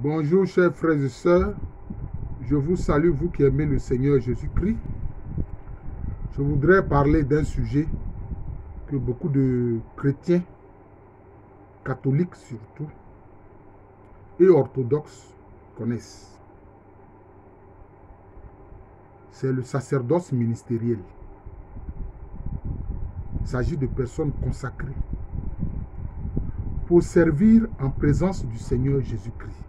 Bonjour chers frères et sœurs, je vous salue vous qui aimez le Seigneur Jésus-Christ. Je voudrais parler d'un sujet que beaucoup de chrétiens, catholiques surtout, et orthodoxes connaissent. C'est le sacerdoce ministériel. Il s'agit de personnes consacrées pour servir en présence du Seigneur Jésus-Christ.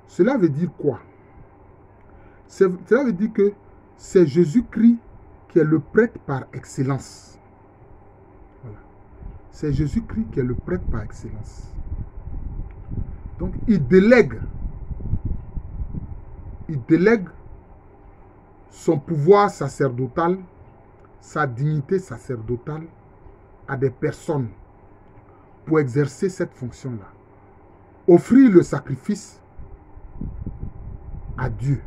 Cela veut dire quoi? Cela veut dire que c'est Jésus-Christ qui est le prêtre par excellence. Voilà. C'est Jésus-Christ qui est le prêtre par excellence. Donc, il délègue son pouvoir sacerdotal, sa dignité sacerdotale à des personnes pour exercer cette fonction-là. Offrir le sacrifice à Dieu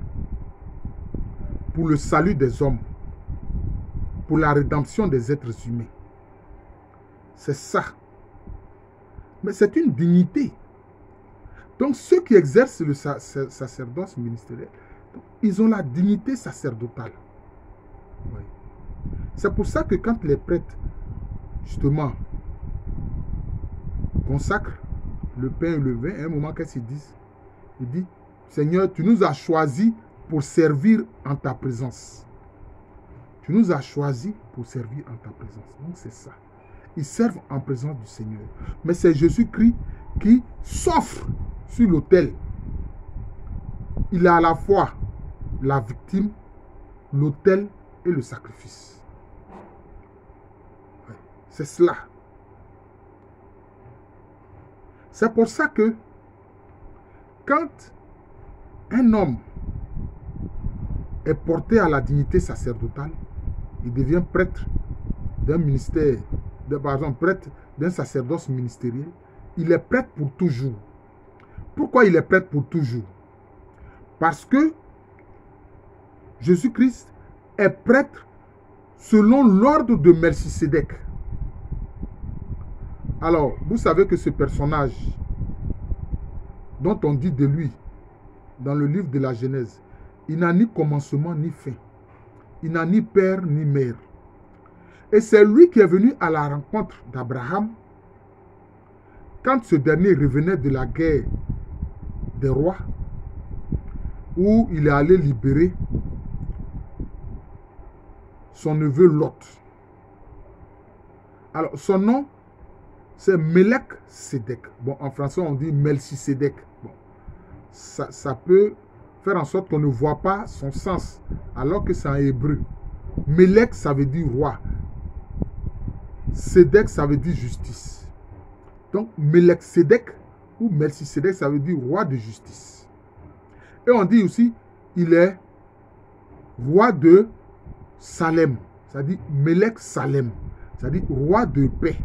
pour le salut des hommes, pour la rédemption des êtres humains. C'est ça. Mais c'est une dignité. Donc ceux qui exercent le sacerdoce ministériel, ils ont la dignité sacerdotale. Oui. C'est pour ça que quand les prêtres, justement, consacrent le pain et le vin, à un moment, qu'est-ce qu'ils disent? Ils disent, Seigneur, tu nous as choisis pour servir en ta présence. Tu nous as choisis pour servir en ta présence. Donc c'est ça. Ils servent en présence du Seigneur. Mais c'est Jésus-Christ qui s'offre sur l'autel. Il a à la fois la victime, l'autel et le sacrifice. Ouais, c'est cela. C'est pour ça que quand un homme est porté à la dignité sacerdotale, il devient prêtre d'un ministère, par exemple prêtre d'un sacerdoce ministériel, il est prêtre pour toujours. Pourquoi il est prêtre pour toujours? Parce que Jésus-Christ est prêtre selon l'ordre de Melchisédek. Alors, vous savez que ce personnage dont on dit de lui dans le livre de la Genèse, il n'a ni commencement ni fin. Il n'a ni père ni mère. Et c'est lui qui est venu à la rencontre d'Abraham quand ce dernier revenait de la guerre des rois, où il est allé libérer son neveu Lot. Alors, son nom, c'est Melchisédek. Bon, en français, on dit Melchisédek. Bon, ça peut faire en sorte qu'on ne voit pas son sens, alors que c'est en hébreu. Melech, ça veut dire roi. Sédek, ça veut dire justice. Donc, Melchisédek ou Melchisédek, ça veut dire roi de justice. Et on dit aussi, il est roi de Salem. Ça dit Melech Salem. Ça dit roi de paix.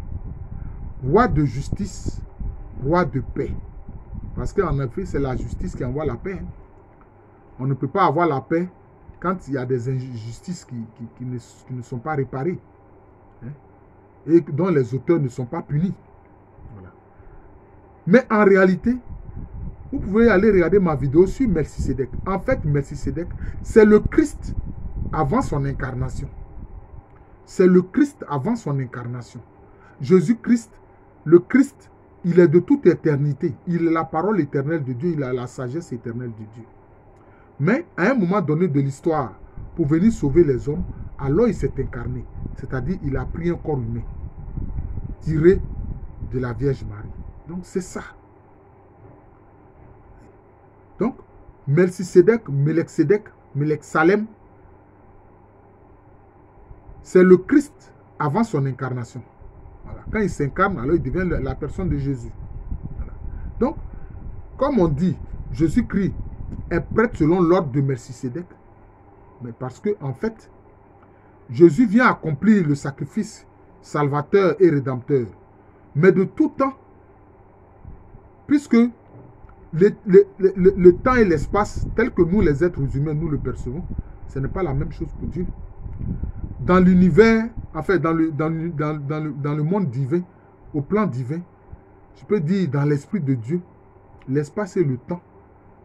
Roi de justice, roi de paix. Parce qu'en effet, c'est la justice qui envoie la paix. On ne peut pas avoir la paix quand il y a des injustices qui ne sont pas réparées. Et dont les auteurs ne sont pas punis. Voilà. Mais en réalité, vous pouvez aller regarder ma vidéo sur Melchisédek. En fait, Melchisédek, c'est le Christ avant son incarnation. C'est le Christ avant son incarnation. Jésus-Christ, le Christ, il est de toute éternité. Il est la parole éternelle de Dieu. Il a la sagesse éternelle de Dieu. Mais à un moment donné de l'histoire, pour venir sauver les hommes, alors il s'est incarné. C'est-à-dire, il a pris un corps humain, tiré de la Vierge Marie. Donc, c'est ça. Donc, Melchisédek, Melech Salem, c'est le Christ avant son incarnation. Voilà. Quand il s'incarne, alors il devient la personne de Jésus. Voilà. Donc, comme on dit, Jésus-Christ est prêtre selon l'ordre de Melchisédek, mais parce que, en fait, Jésus vient accomplir le sacrifice salvateur et rédempteur, mais de tout temps, puisque le temps et l'espace, tel que nous, les êtres humains, nous le percevons, ce n'est pas la même chose pour Dieu. Dans l'univers, en fait, dans le monde divin, au plan divin, je peux dire, dans l'esprit de Dieu, l'espace et le temps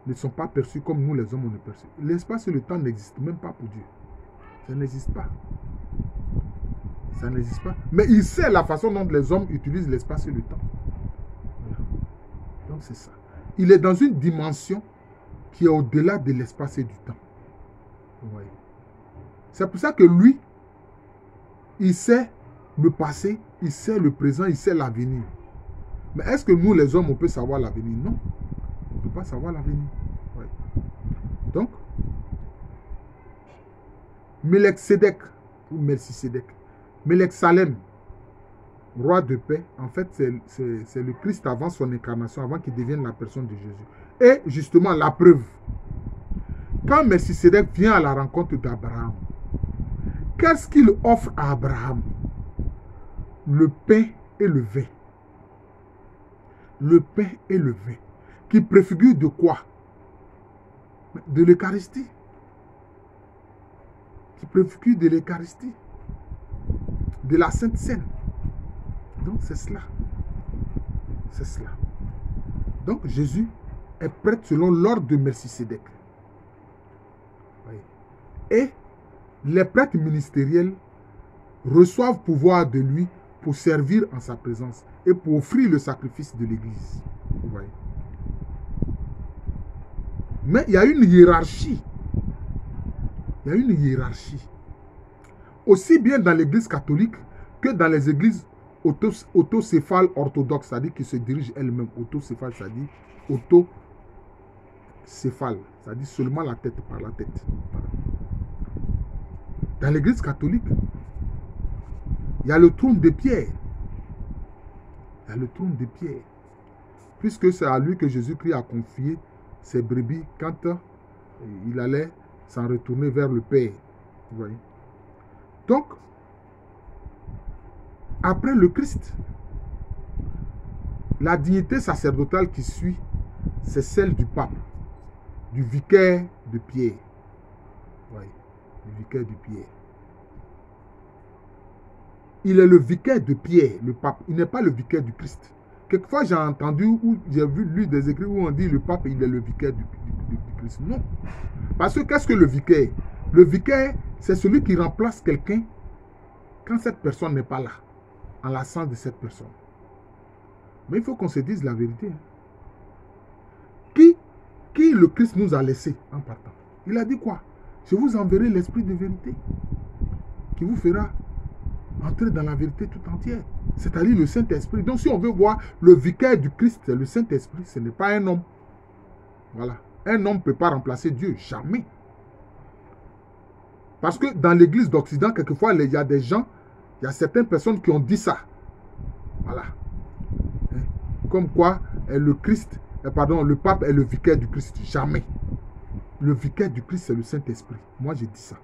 ne sont pas perçus comme nous les hommes on le perçoit. L'espace et le temps n'existent même pas pour Dieu. Ça n'existe pas. Ça n'existe pas. Mais il sait la façon dont les hommes utilisent l'espace et le temps. Voilà. Donc c'est ça. Il est dans une dimension qui est au-delà de l'espace et du temps. Ouais. C'est pour ça que lui, il sait le passé, il sait le présent, il sait l'avenir. Mais est-ce que nous, les hommes, on peut savoir l'avenir? Non. On ne peut pas savoir l'avenir. Ouais. Donc, Melchizedek, ou Melchizedek, Melech Salem, roi de paix, en fait, c'est le Christ avant son incarnation, avant qu'il devienne la personne de Jésus. Et justement, la preuve. Quand Melchizedek vient à la rencontre d'Abraham, qu'est-ce qu'il offre à Abraham? Le pain et le vin. Le pain et le vin. Qui préfigurent de quoi? De l'Eucharistie. Qui préfigure de l'Eucharistie. De la Sainte Seine. Donc c'est cela. C'est cela. Donc Jésus est prêtre selon l'ordre de Melchizedek. Et les prêtres ministériels reçoivent pouvoir de lui pour servir en sa présence et pour offrir le sacrifice de l'Église. Vous voyez. Mais il y a une hiérarchie. Il y a une hiérarchie. Aussi bien dans l'Église catholique que dans les églises autocéphales orthodoxes, c'est-à-dire qui se dirigent elles-mêmes. Autocéphale, c'est-à-dire autocéphale, c'est-à-dire seulement la tête par la tête. Voilà. Dans l'Église catholique, il y a le trône de Pierre. Il y a le trône de Pierre. Puisque c'est à lui que Jésus-Christ a confié ses brebis quand il allait s'en retourner vers le Père. Vous voyez. Donc, après le Christ, la dignité sacerdotale qui suit, c'est celle du pape, du vicaire de Pierre. Vous voyez. Le vicaire de Pierre. Il est le vicaire de Pierre, le pape. Il n'est pas le vicaire du Christ. Quelquefois, j'ai entendu ou j'ai lu des écrits où on dit le pape, il est le vicaire du Christ. Non. Parce que qu'est-ce que le vicaire? Le vicaire, c'est celui qui remplace quelqu'un quand cette personne n'est pas là, en l'absence de cette personne. Mais il faut qu'on se dise la vérité. Qui le Christ nous a laissé en partant? Il a dit quoi? Je vous enverrai l'esprit de vérité qui vous fera entrer dans la vérité tout entière. C'est-à-dire le Saint-Esprit. Donc si on veut voir le vicaire du Christ, c'est le Saint-Esprit, ce n'est pas un homme. Voilà. Un homme ne peut pas remplacer Dieu. Jamais. Parce que dans l'église d'Occident, quelquefois, il y a des gens, il y a certaines personnes qui ont dit ça. Voilà. Comme quoi, le Christ, pardon, le pape est le vicaire du Christ. Jamais. Le vicaire du Christ, c'est le Saint-Esprit. Moi, j'ai dit ça.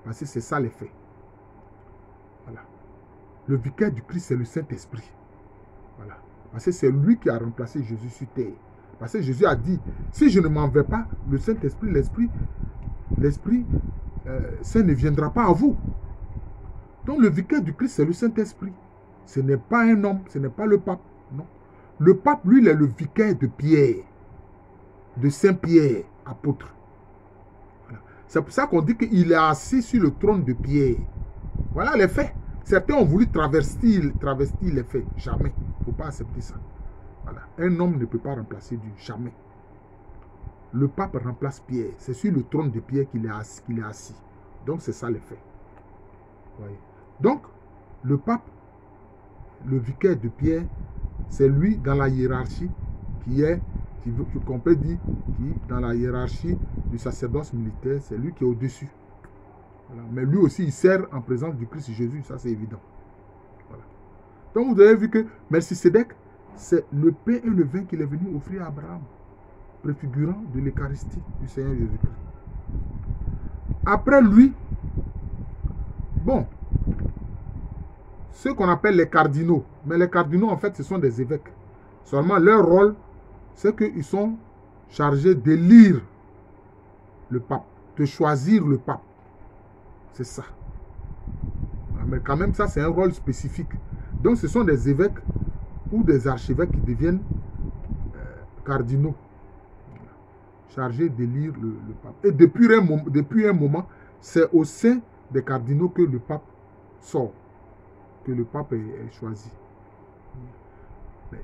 Parce que c'est ça les faits. Voilà. Le vicaire du Christ, c'est le Saint-Esprit. Voilà. Parce que c'est lui qui a remplacé Jésus sur terre. Parce que Jésus a dit, si je ne m'en vais pas, le Saint-Esprit, l'Esprit Saint ne viendra pas à vous. Donc le vicaire du Christ, c'est le Saint-Esprit. Ce n'est pas un homme, ce n'est pas le pape. Non. Le pape, lui, il est le vicaire de Pierre, de Saint-Pierre, apôtre. Voilà. C'est pour ça qu'on dit qu'il est assis sur le trône de Pierre. Voilà les faits. Certains ont voulu travestir les faits. Jamais. Il ne faut pas accepter ça. Voilà. Un homme ne peut pas remplacer Dieu. Jamais. Le pape remplace Pierre. C'est sur le trône de Pierre qu'il est assis. Donc c'est ça les faits. Voyez. Donc, le pape, le vicaire de Pierre, c'est lui dans la hiérarchie qu'on peut dire, qui dans la hiérarchie du sacerdoce militaire, c'est lui qui est au-dessus. Voilà. Mais lui aussi, il sert en présence du Christ Jésus, ça c'est évident. Voilà. Donc vous avez vu que Melchizedek, c'est le pain et le vin qu'il est venu offrir à Abraham, préfigurant de l'Eucharistie du Seigneur Jésus-Christ. Après lui, bon, ceux qu'on appelle les cardinaux, mais les cardinaux en fait ce sont des évêques. Seulement leur rôle, c'est qu'ils sont chargés d'élire le pape, de choisir le pape. C'est ça. Mais quand même, ça, c'est un rôle spécifique. Donc, ce sont des évêques ou des archevêques qui deviennent cardinaux, chargés de lire le pape. Et depuis un moment, c'est au sein des cardinaux que le pape sort, que le pape est choisi.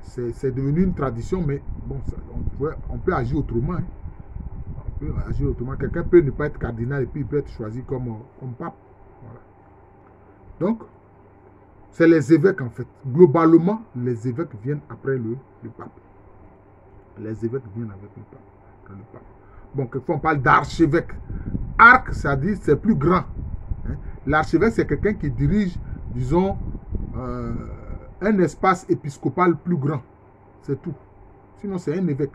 C'est devenu une tradition, mais bon, on peut agir autrement. Hein. On peut agir autrement. Quelqu'un peut ne pas être cardinal et puis il peut être choisi comme pape. Voilà. Donc, c'est les évêques en fait. Globalement, les évêques viennent après le pape. Les évêques viennent avec le pape. Bon, quelquefois on parle d'archevêque. Arc, ça dit c'est plus grand. Hein? L'archevêque, c'est quelqu'un qui dirige, disons, un espace épiscopal plus grand. C'est tout. Sinon, c'est un évêque.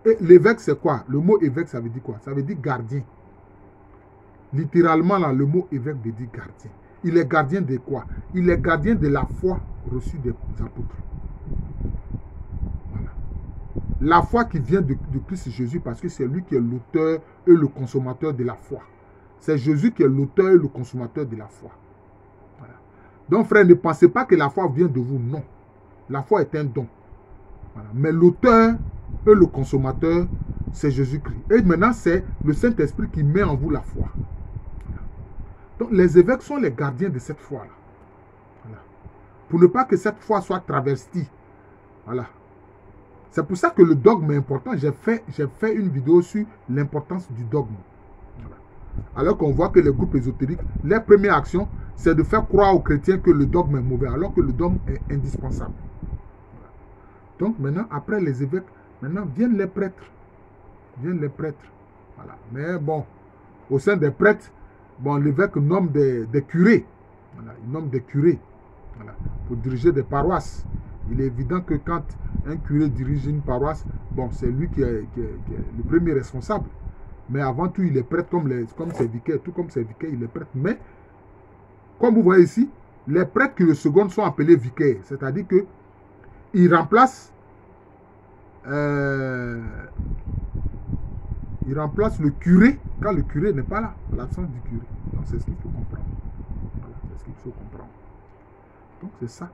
Et l'évêque, c'est quoi? Le mot évêque, ça veut dire quoi? Ça veut dire gardien. Littéralement, là, le mot évêque veut dire gardien. Il est gardien de quoi? Il est gardien de la foi reçue des apôtres. Voilà. La foi qui vient de Christ Jésus, parce que c'est lui qui est l'auteur et le consommateur de la foi. C'est Jésus qui est l'auteur et le consommateur de la foi. Voilà. Donc, frère, ne pensez pas que la foi vient de vous. Non. La foi est un don. Voilà. Mais l'auteur et le consommateur, c'est Jésus-Christ. Et maintenant, c'est le Saint-Esprit qui met en vous la foi. Voilà. Donc, les évêques sont les gardiens de cette foi-là. Voilà. Pour ne pas que cette foi soit travestie. Voilà. C'est pour ça que le dogme est important. J'ai fait une vidéo sur l'importance du dogme. Voilà. Alors qu'on voit que les groupes ésotériques, leur première action, c'est de faire croire aux chrétiens que le dogme est mauvais, alors que le dogme est indispensable. Voilà. Donc maintenant, après les évêques, maintenant viennent les prêtres. Viennent les prêtres. Voilà. Mais bon, au sein des prêtres, bon, l'évêque nomme des curés. Voilà. Il nomme des curés. Voilà. Pour diriger des paroisses. Il est évident que quand un curé dirige une paroisse, bon, c'est lui qui est le premier responsable. Mais avant tout, il est prêtre comme ses vicaires. Tout comme ses vicaires, il est prêtre. Mais, comme vous voyez ici, les prêtres qui le secondent sont appelés vicaires. C'est-à-dire qu'ils remplacent le curé quand le curé n'est pas là, à l'absence du curé. Donc, c'est ce qu'il faut comprendre. Voilà, c'est ce qu'il faut comprendre. Donc, c'est ça.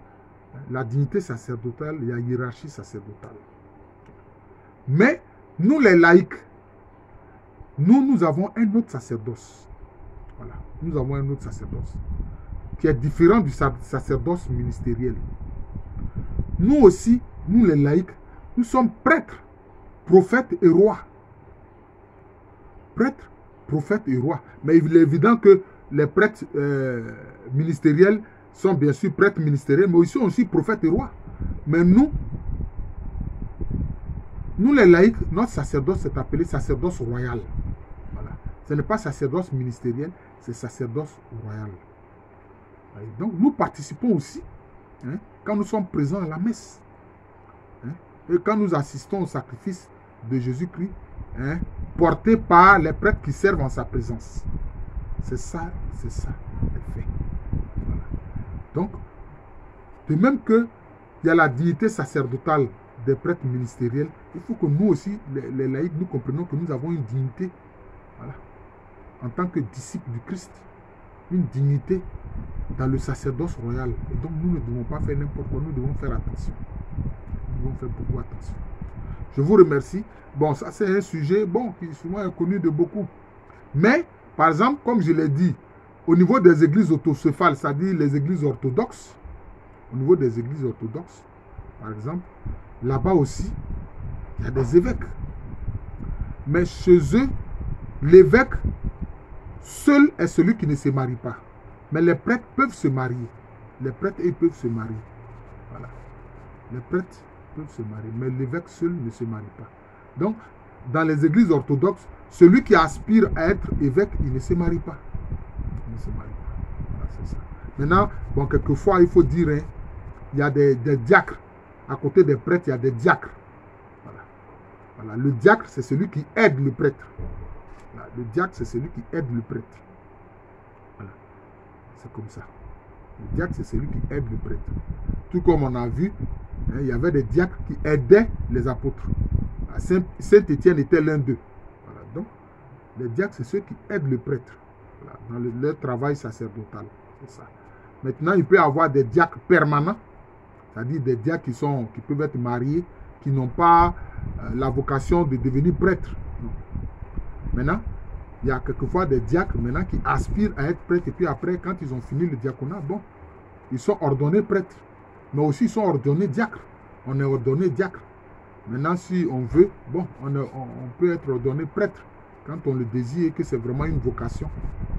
La dignité sacerdotale, il y a hiérarchie sacerdotale. Mais, nous les laïcs, nous avons un autre sacerdoce. Voilà. Nous avons un autre sacerdoce qui est différent du sacerdoce ministériel. Nous aussi, nous les laïcs, nous sommes prêtres, prophètes et rois. Prêtres, prophètes et rois. Mais il est évident que les prêtres ministériels sont bien sûr prêtres ministériels, mais ils sont aussi prophètes et rois. Mais nous les laïcs, notre sacerdoce est appelé sacerdoce royal. Voilà. Ce n'est pas sacerdoce ministériel, c'est sacerdoce royal. Et donc nous participons aussi, hein, quand nous sommes présents à la messe. Hein, et quand nous assistons au sacrifice de Jésus-Christ, hein, porté par les prêtres qui servent en sa présence. C'est ça le fait. Voilà. Donc, de même qu'il y a la dignité sacerdotale des prêtres ministériels, il faut que nous aussi, les laïcs, nous comprenions que nous avons une dignité, voilà, en tant que disciples du Christ, une dignité dans le sacerdoce royal. Et donc, nous ne devons pas faire n'importe quoi, nous devons faire attention. Nous devons faire beaucoup attention. Je vous remercie. Bon, ça c'est un sujet, bon, qui est souvent inconnu de beaucoup. Mais, par exemple, comme je l'ai dit, au niveau des églises autocéphales, c'est-à-dire les églises orthodoxes, au niveau des églises orthodoxes, par exemple, là-bas aussi, il y a des évêques. Mais chez eux, l'évêque seul est celui qui ne se marie pas. Mais les prêtres peuvent se marier. Les prêtres, ils peuvent se marier. Voilà. Les prêtres peuvent se marier. Mais l'évêque seul ne se marie pas. Donc, dans les églises orthodoxes, celui qui aspire à être évêque, il ne se marie pas. Il ne se marie pas. Voilà, c'est ça. Maintenant, bon, quelquefois, il faut dire, hein, il y a des diacres. À côté des prêtres, il y a des diacres. Voilà. Voilà. Le diacre, c'est celui qui aide le prêtre. Voilà. Le diacre, c'est celui qui aide le prêtre. Voilà. C'est comme ça. Le diacre, c'est celui qui aide le prêtre. Tout comme on a vu, hein, il y avait des diacres qui aidaient les apôtres. Saint-Étienne était l'un d'eux. Voilà. Donc, les diacres, c'est ceux qui aident le prêtre, voilà, dans leur travail sacerdotal. C'est ça. Maintenant, il peut y avoir des diacres permanents C'est-à-dire des diacres qui peuvent être mariés, qui n'ont pas la vocation de devenir prêtres. Non. Maintenant, il y a quelquefois des diacres maintenant qui aspirent à être prêtres et puis après, quand ils ont fini le diaconat, bon, ils sont ordonnés prêtres. Mais aussi, ils sont ordonnés diacres. On est ordonné diacre. Maintenant, si on veut, bon, on peut être ordonné prêtre quand on le désire et que c'est vraiment une vocation.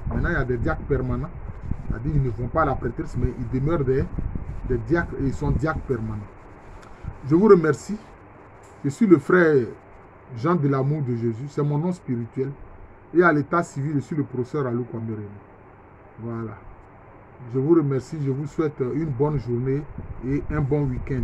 Maintenant, il y a des diacres permanents. C'est-à-dire qu'ils ne vont pas à la prêtrise, mais ils demeurent des diacres et ils sont diacres permanents. Je vous remercie. Je suis le frère Jean de l'amour de Jésus. C'est mon nom spirituel. Et à l'état civil, je suis le professeur Alou Kwambéré. Voilà. Je vous remercie. Je vous souhaite une bonne journée et un bon week-end.